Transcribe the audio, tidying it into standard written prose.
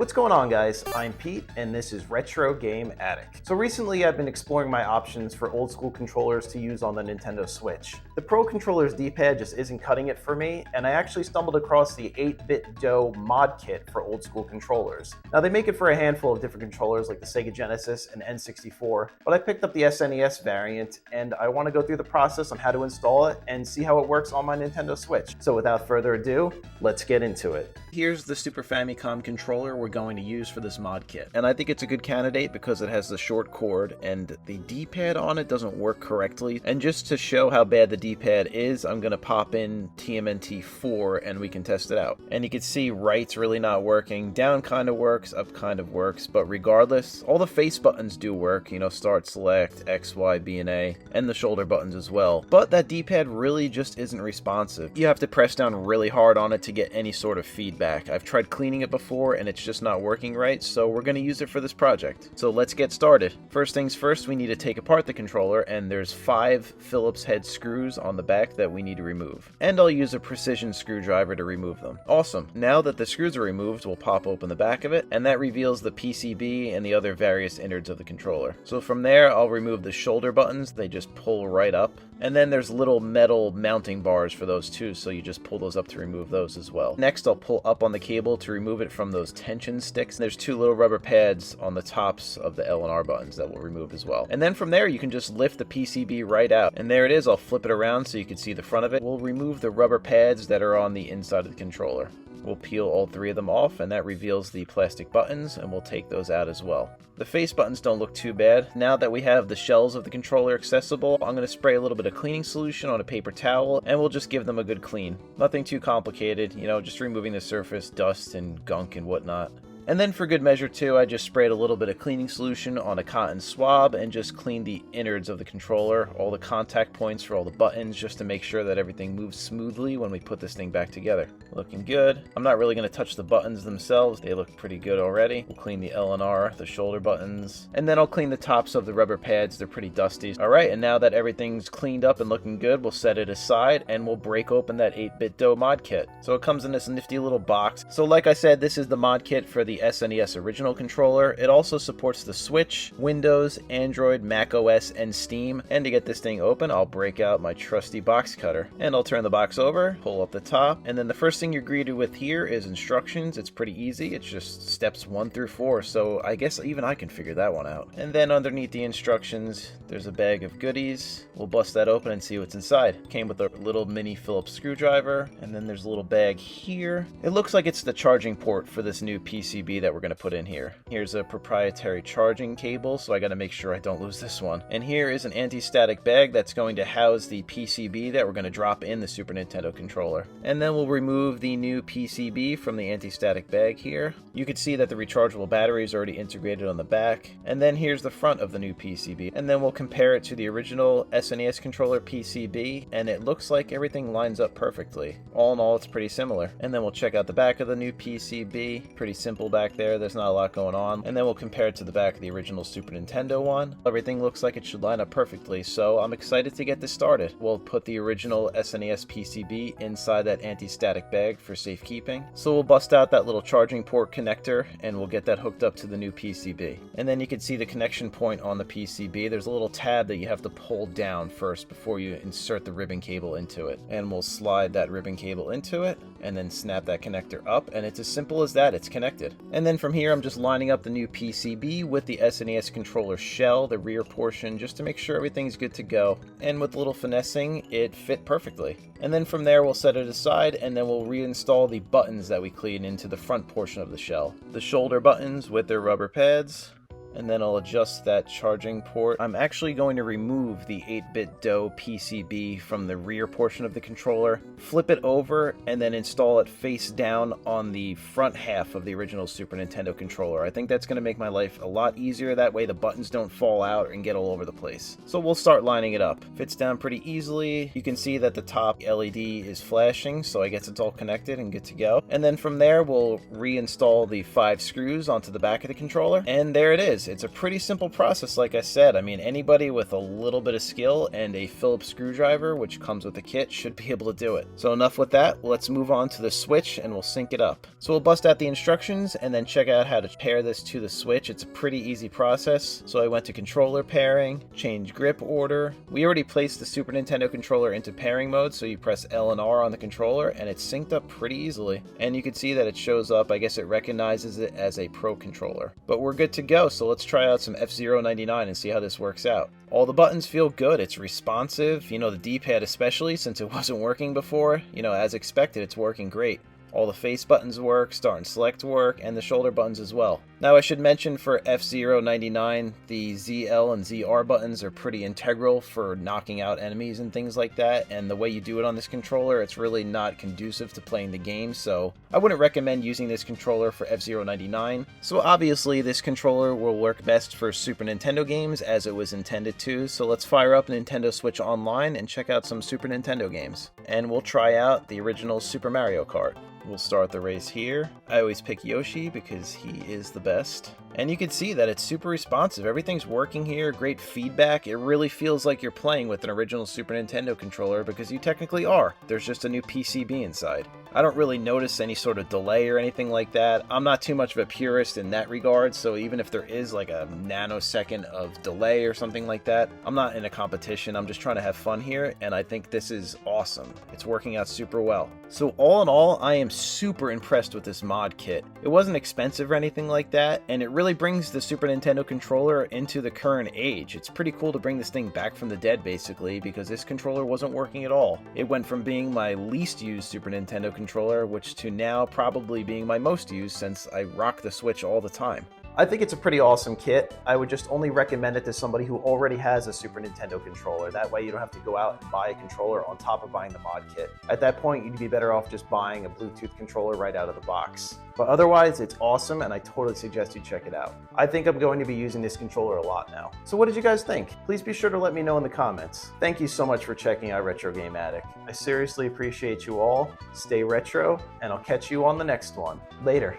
What's going on, guys? I'm Pete, and this is Retro Game Addict. So recently I've been exploring my options for old school controllers to use on the NintendoSwitch. The Pro Controller's D-pad just isn't cutting it for me, and I actually stumbled across the 8BitDo mod kit for old school controllers. Now they make it for a handful of different controllers like the Sega Genesis and N64, but I picked up the SNES variant, and I want to go through the process on how to install it and see how it works on my NintendoSwitch. So without further ado, let's get into it. Here's the Super Famicom controller we're going to use for this mod kit. And I think it's a good candidate because it has the short cord and the D-pad on it doesn't work correctly. And just to show how bad the D-pad is, I'm going to pop in TMNT 4 and we can test it out. And you can see right's really not working, down kind of works, up kind of works, but regardless, all the face buttons do work, you know, start, select, X, Y, B, and A, and the shoulder buttons as well. But that D-pad really just isn't responsive. You have to press down really hard on it to get any sort of feedback. I've tried cleaning it before and it's just not working right, so we're going to use it for this project. So let's get started. First things first, we need to take apart the controller, and there's 5 Phillips head screws on the back that we need to remove. And I'll use a precision screwdriver to remove them. Awesome. Now that the screws are removed, we'll pop open the back of it, and that reveals the PCB and the other various innards of the controller. So from there, I'll remove the shoulder buttons. They just pull right up. And then there's little metal mounting bars for those too, so you just pull those up to remove those as well. Next, I'll pull up on the cable to remove it from those tension sticks. There's 2 little rubber pads on the tops of the L and R buttons that we'll remove as well. And then from there, you can just lift the PCB right out. And there it is. I'll flip it around so you can see the front of it. We'll remove the rubber pads that are on the inside of the controller. We'll peel all 3 of them off, and that reveals the plastic buttons, and we'll take those out as well. The face buttons don't look too bad. Now that we have the shells of the controller accessible, I'm going to spray a little bit of cleaning solution on a paper towel, and we'll just give them a good clean. Nothing too complicated, you know, just removing the surface, dust, and gunk and whatnot. And then for good measure too, I just sprayed a little bit of cleaning solution on a cotton swab and just cleaned the innards of the controller, all the contact points for all the buttons, just to make sure that everything moves smoothly when we put this thing back together. Looking good. I'm not really going to touch the buttons themselves. They look pretty good already. We'll clean the L and R, the shoulder buttons, and then I'll clean the tops of the rubber pads. They're pretty dusty. Alright, and now that everything's cleaned up and looking good, we'll set it aside and we'll break open that 8BitDo mod kit. So it comes in this nifty little box. So like I said, this is the mod kit for the SNES original controller. It also supports the Switch, Windows, Android, Mac OS, and Steam. And to get this thing open, I'll break out my trusty box cutter. And I'll turn the box over, pull up the top, and then the first thing you're greeted with here is instructions. It's pretty easy. It's just steps 1 through 4, so I guess even I can figure that one out. And then underneath the instructions, there's a bag of goodies. We'll bust that open and see what's inside. Came with a little mini Phillips screwdriver, and then there's a little bag here. It looks like it's the charging port for this new PCB that we're going to put in here. Here's a proprietary charging cable, so I got to make sure I don't lose this one. And here is an anti-static bag that's going to house the PCB that we're going to drop in the Super Nintendo controller. And then we'll remove the new PCB from the anti-static bag here. You can see that the rechargeable battery is already integrated on the back. And then here's the front of the new PCB. And then we'll compare it to the original SNES controller PCB, and it looks like everything lines up perfectly. All in all, it's pretty similar. And then we'll check out the back of the new PCB. Pretty simple back there. There's not a lot going on. And then we'll compare it to the back of the original Super Nintendo one. Everything looks like it should line up perfectly, so I'm excited to get this started. We'll put the original SNES PCB inside that anti-static bag for safekeeping. So we'll bust out that little charging port connector and we'll get that hooked up to the new PCB. And then you can see the connection point on the PCB. There's a little tab that you have to pull down first before you insert the ribbon cable into it. And we'll slide that ribbon cable into it and then snap that connector up, and it's as simple as that. It's connected. And then from here, I'm just lining up the new PCB with the SNES controller shell, the rear portion, just to make sure everything's good to go. And with a little finessing, it fit perfectly. And then from there, we'll set it aside, and then we'll reinstall the buttons that we cleaned into the front portion of the shell. The shoulder buttons with their rubber pads. And then I'll adjust that charging port. I'm actually going to remove the 8BitDo PCB from the rear portion of the controller, flip it over, and then install it face down on the front half of the original Super Nintendo controller. I think that's going to make my life a lot easier. That way the buttons don't fall out and get all over the place. So we'll start lining it up. Fits down pretty easily. You can see that the top LED is flashing, so I guess it's all connected and good to go. And then from there, we'll reinstall the 5 screws onto the back of the controller. And there it is. It's a pretty simple process, like I said. I mean, anybody with a little bit of skill and a Phillips screwdriver, which comes with the kit, should be able to do it. So enough with that, let's move on to the Switch and we'll sync it up. So we'll bust out the instructions and then check out how to pair this to the Switch. It's a pretty easy process. So I went to controller pairing, change grip order. We already placed the Super Nintendo controller into pairing mode, so you press L and R on the controller and it's synced up pretty easily. And you can see that it shows up, I guess it recognizes it as a Pro controller. But we're good to go, so let's try out some F-Zero 99 and see how this works out. All the buttons feel good, it's responsive, the D-pad especially, since it wasn't working before. As expected, it's working great. All the face buttons work, start and select work, and the shoulder buttons as well. Now I should mention for F-Zero 99, the ZL and ZR buttons are pretty integral for knocking out enemies and things like that, and the way you do it on this controller, it's really not conducive to playing the game, so I wouldn't recommend using this controller for F-Zero 99. So obviously this controller will work best for Super Nintendo games as it was intended to, so let's fire up NintendoSwitch Online and check out some Super Nintendo games. And we'll try out the original Super Mario Kart. We'll start the race here. I always pick Yoshi because he is the best. And you can see that it's super responsive. Everything's working here, great feedback. It really feels like you're playing with an original Super Nintendo controller because you technically are. There's just a new PCB inside. I don't really notice any sort of delay or anything like that. I'm not too much of a purist in that regard, so even if there is like a nanosecond of delay or something like that, I'm not in a competition. I'm just trying to have fun here, and I think this is awesome. It's working out super well. So all in all, I am super impressed with this mod kit. It wasn't expensive or anything like that, and it really brings the Super Nintendo controller into the current age. It's pretty cool to bring this thing back from the dead, basically, because this controller wasn't working at all. It went from being my least used Super Nintendo controller, which to now probably being my most used since I rock the Switch all the time. I think it's a pretty awesome kit. I would just only recommend it to somebody who already has a Super Nintendo controller. That way you don't have to go out and buy a controller on top of buying the mod kit. At that point, you'd be better off just buying a Bluetooth controller right out of the box. But otherwise, it's awesome and I totally suggest you check it out. I think I'm going to be using this controller a lot now. So what did you guys think? Please be sure to let me know in the comments. Thank you so much for checking out Retro Game Addict. I seriously appreciate you all. Stay retro, and I'll catch you on the next one. Later.